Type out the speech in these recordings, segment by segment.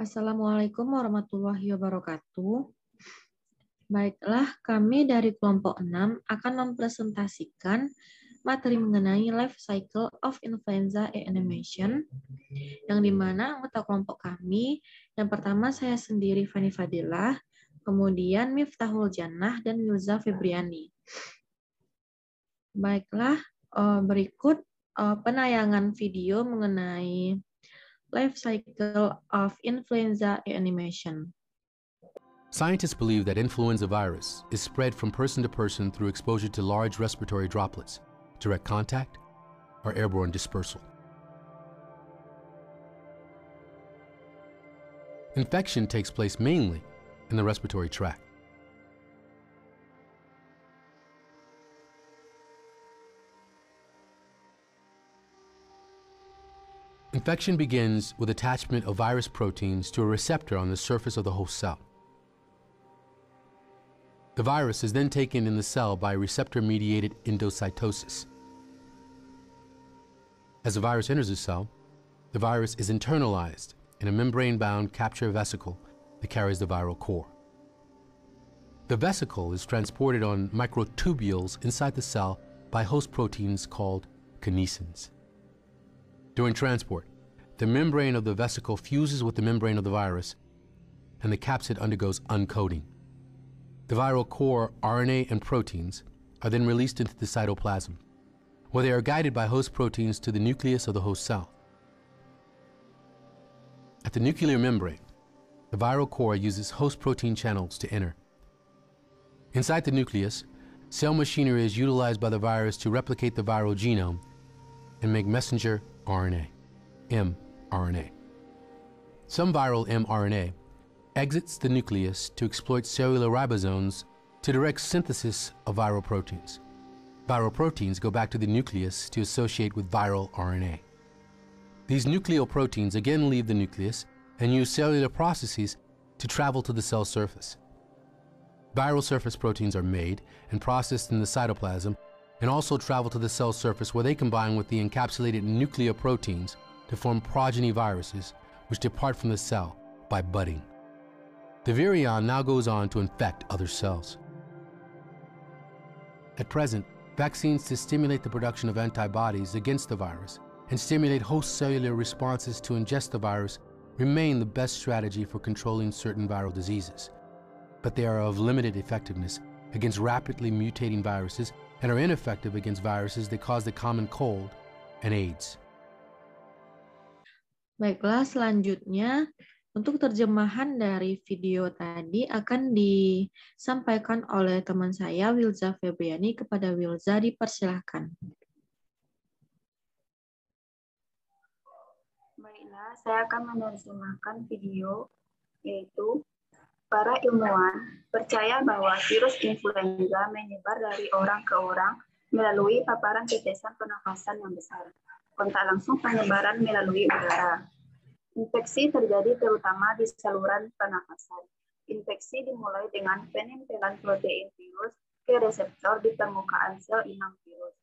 Assalamualaikum warahmatullahi wabarakatuh. Baiklah, kami dari kelompok 6 akan mempresentasikan materi mengenai life cycle of influenza A animation, yang dimana anggota kelompok kami, yang pertama saya sendiri Fani Fadilah, kemudian Miftahul Jannah dan Yulza Febriani. Baiklah, berikut penayangan video mengenai life cycle of influenza A animation. Scientists believe that influenza virus is spread from person to person through exposure to large respiratory droplets, direct contact, or airborne dispersal. Infection takes place mainly in the respiratory tract. Infection begins with attachment of virus proteins to a receptor on the surface of the host cell. The virus is then taken in the cell by receptor-mediated endocytosis. As the virus enters the cell, the virus is internalized in a membrane-bound capture vesicle that carries the viral core. The vesicle is transported on microtubules inside the cell by host proteins called kinesins. During transport, the membrane of the vesicle fuses with the membrane of the virus, and the capsid undergoes uncoating. The viral core RNA and proteins are then released into the cytoplasm, where they are guided by host proteins to the nucleus of the host cell. At the nuclear membrane, the viral core uses host protein channels to enter. Inside the nucleus, cell machinery is utilized by the virus to replicate the viral genome and make messenger RNA, mRNA. Some viral mRNA exits the nucleus to exploit cellular ribosomes to direct synthesis of viral proteins. Viral proteins go back to the nucleus to associate with viral RNA. These nucleoproteins again leave the nucleus and use cellular processes to travel to the cell surface. Viral surface proteins are made and processed in the cytoplasm and also travel to the cell surface, where they combine with the encapsulated nucleoproteins to form progeny viruses, which depart from the cell by budding. The virion now goes on to infect other cells. At present, vaccines to stimulate the production of antibodies against the virus and stimulate host cellular responses to ingest the virus remain the best strategy for controlling certain viral diseases. But they are of limited effectiveness against rapidly mutating viruses and are ineffective against viruses that cause the common cold and AIDS. Baiklah, selanjutnya untuk terjemahan dari video tadi akan disampaikan oleh teman saya, Wilza Febriani. Kepada Wilza, dipersilahkan. Baiklah, saya akan menerjemahkan video, yaitu para ilmuwan percaya bahwa virus influenza menyebar dari orang ke orang melalui paparan tetesan pernafasan yang besar, kontak langsung penyebaran melalui udara. Infeksi terjadi terutama di saluran pernafasan. Infeksi dimulai dengan penempelan protein virus ke reseptor di permukaan sel inang virus.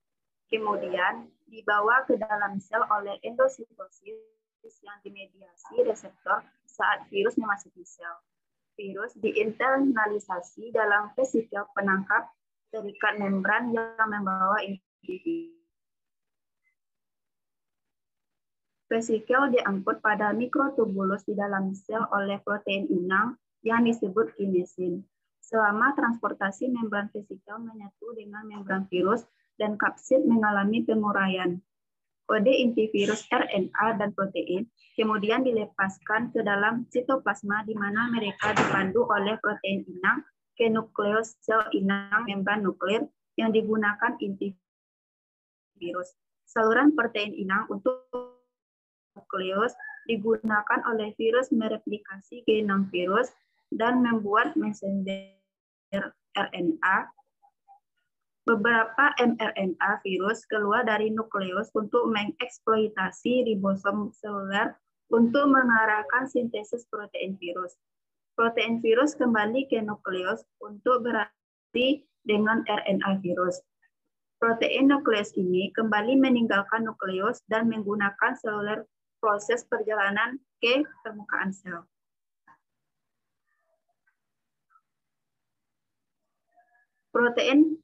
Kemudian dibawa ke dalam sel oleh endositosis yang dimediasi reseptor saat virus memasuki sel. Virus diinternalisasi dalam vesikel penangkap terikat membran yang membawa inti. Vesikel diangkut pada mikrotubulus di dalam sel oleh protein inang yang disebut kinesin. Selama transportasi, membran vesikel menyatu dengan membran virus dan kapsid mengalami penguraian. Kode inti virus RNA dan protein kemudian dilepaskan ke dalam sitoplasma, di mana mereka dipandu oleh protein inang ke nukleus sel inang membran nuklir yang digunakan inti virus. Saluran protein inang untuk nukleus digunakan oleh virus mereplikasi genom virus dan membuat messenger RNA. Beberapa mRNA virus keluar dari nukleus untuk mengeksploitasi ribosom seluler untuk mengarahkan sintesis protein virus. Protein virus kembali ke nukleus untuk berinteraksi dengan RNA virus. Protein nukleus ini kembali meninggalkan nukleus dan menggunakan seluler proses perjalanan ke permukaan sel. Protein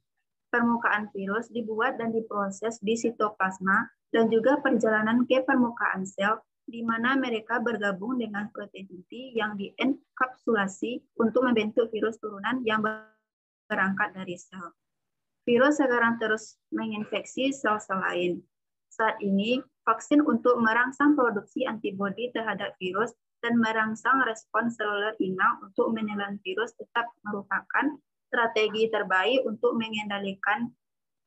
permukaan virus dibuat dan diproses di sitoplasma dan juga perjalanan ke permukaan sel, di mana mereka bergabung dengan protein inti yang dienkapsulasi untuk membentuk virus turunan yang berangkat dari sel. Virus sekarang terus menginfeksi sel-sel lain. Saat ini, vaksin untuk merangsang produksi antibodi terhadap virus dan merangsang respons seluler inang untuk menelan virus tetap merupakan strategi terbaik untuk mengendalikan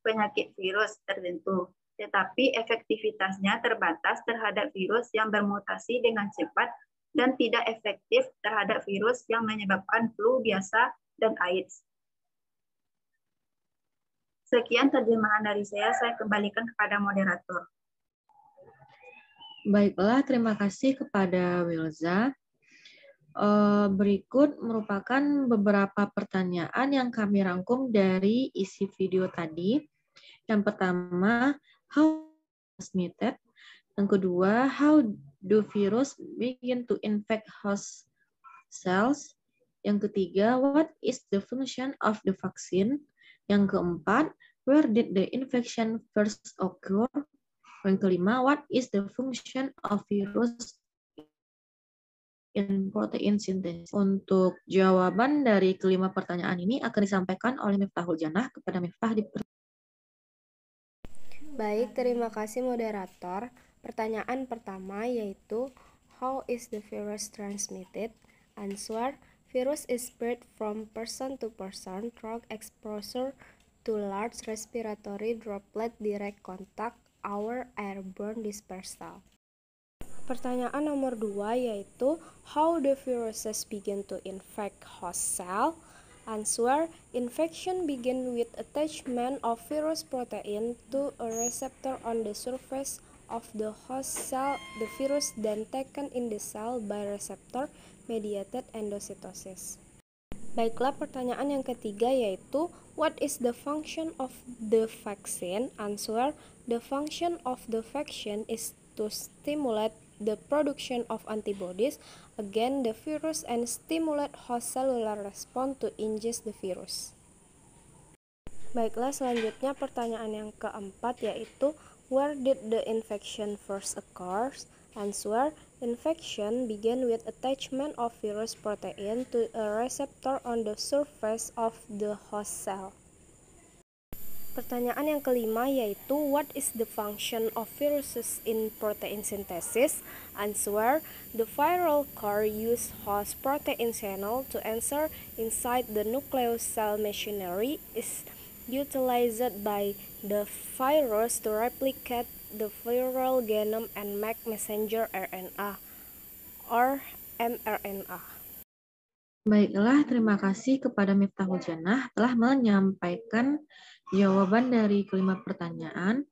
penyakit virus tertentu. Tetapi efektivitasnya terbatas terhadap virus yang bermutasi dengan cepat dan tidak efektif terhadap virus yang menyebabkan flu biasa dan AIDS. Sekian terjemahan dari saya kembalikan kepada moderator. Baiklah, terima kasih kepada Wilza. Berikut merupakan beberapa pertanyaan yang kami rangkum dari isi video tadi. Yang pertama, how transmitted? Yang kedua, how do virus begin to infect host cells? Yang ketiga, what is the function of the vaccine? Yang keempat, where did the infection first occur? Yang kelima, what is the function of virus in protein synthesis? Untuk jawaban dari kelima pertanyaan ini akan disampaikan oleh Miftahul Janah kepada Miftah. Baik, terima kasih moderator. Pertanyaan pertama yaitu, how is the virus transmitted? Answer, virus is spread from person to person through exposure to large respiratory droplet direct contact or airborne dispersal. Pertanyaan nomor 2 yaitu, how the viruses begin to infect host cell? Answer, infection begin with attachment of virus protein to a receptor on the surface of the host cell. The virus then taken in the cell by receptor mediated endocytosis. Baiklah, pertanyaan yang ketiga yaitu, what is the function of the vaccine? Answer, the function of the vaccine is to stimulate the production of antibodies against the virus and stimulate host cellular response to ingest the virus. Baiklah, selanjutnya pertanyaan yang keempat yaitu, where did the infection first occur? Answer, infection began with attachment of virus protein to a receptor on the surface of the host cell. Pertanyaan yang kelima yaitu, what is the function of viruses in protein synthesis? Answer, the viral core use host protein channel to enter inside the nucleus cell machinery is utilized by the virus to replicate the viral genome and make messenger RNA or mRNA. Baiklah, terima kasih kepada Miftahul Janah telah menyampaikan jawaban dari kelima pertanyaan.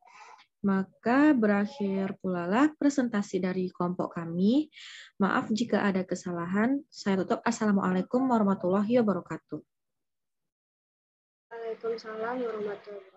Maka berakhir pula lah presentasi dari kelompok kami. Maaf jika ada kesalahan. Saya tutup. Assalamualaikum warahmatullahi wabarakatuh. Waalaikumsalam warahmatullahi wabarakatuh.